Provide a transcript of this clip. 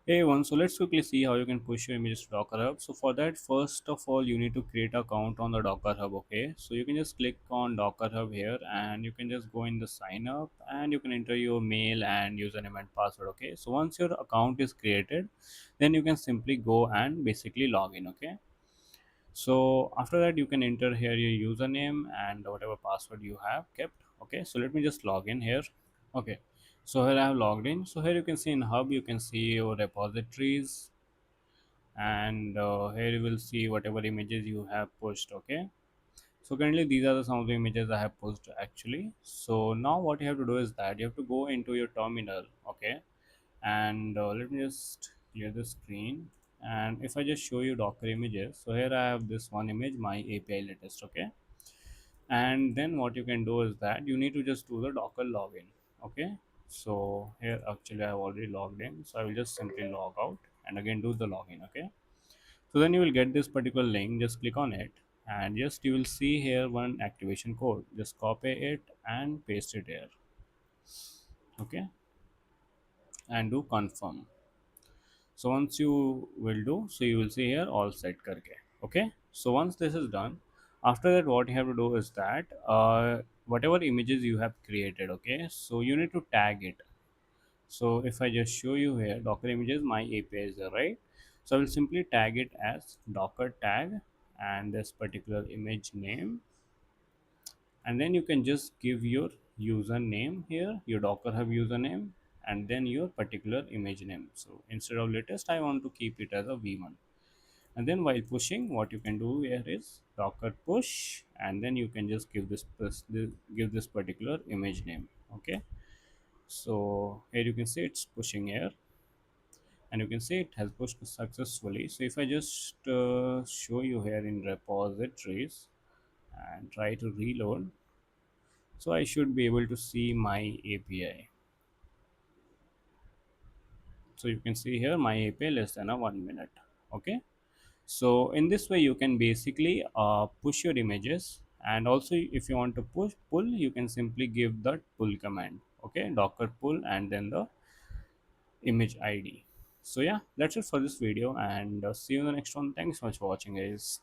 Hey everyone, so let's quickly see how you can push your images to Docker Hub. So for that, first of all, you need to create an account on the Docker Hub. Okay, so you can just click on Docker Hub here, and you can just go in the sign up, and you can enter your mail and username and password. Okay, so once your account is created, then you can simply go and basically log in. Okay, so after that, you can enter here your username and whatever password you have kept. Okay, so let me just log in here. Okay, so here I have logged in. So here you can see in hub, you can see your repositories, and here you will see whatever images you have pushed. Okay, so currently these are some of the images I have pushed actually. So now what you have to do is that you have to go into your terminal. Okay, and let me just clear the screen, and if I just show you Docker images, so here I have this one image, my API latest. Okay, and then what you can do is that you need to just do the Docker login. Okay, so here actually I have already logged in, so I will just simply log out and again do the login. Okay, so then you will get this particular link, just click on it, and just you will see here one activation code, just copy it and paste it here. Okay, and do confirm. So once you will do, so you will see here all set karke. Okay, so once this is done, after that what you have to do is that whatever images you have created, okay, so you need to tag it. So if I just show you here Docker images, my API is there, right? So I will simply tag it as Docker tag and this particular image name, and then you can just give your username here, your Docker Hub username, and then your particular image name. So instead of latest, I want to keep it as a v1. And then while pushing, what you can do here is Docker push, and then you can just give give this particular image name. Okay, so here you can see it's pushing here, and you can see it has pushed successfully. So if I just show you here in repositories and try to reload, so I should be able to see my API. So you can see here my API less than a 1 minute. Okay, so in this way you can basically push your images, and also if you want to pull, you can simply give the pull command. Okay, Docker pull and then the image ID. So yeah, that's it for this video, and see you in the next one. Thanks so much for watching, guys.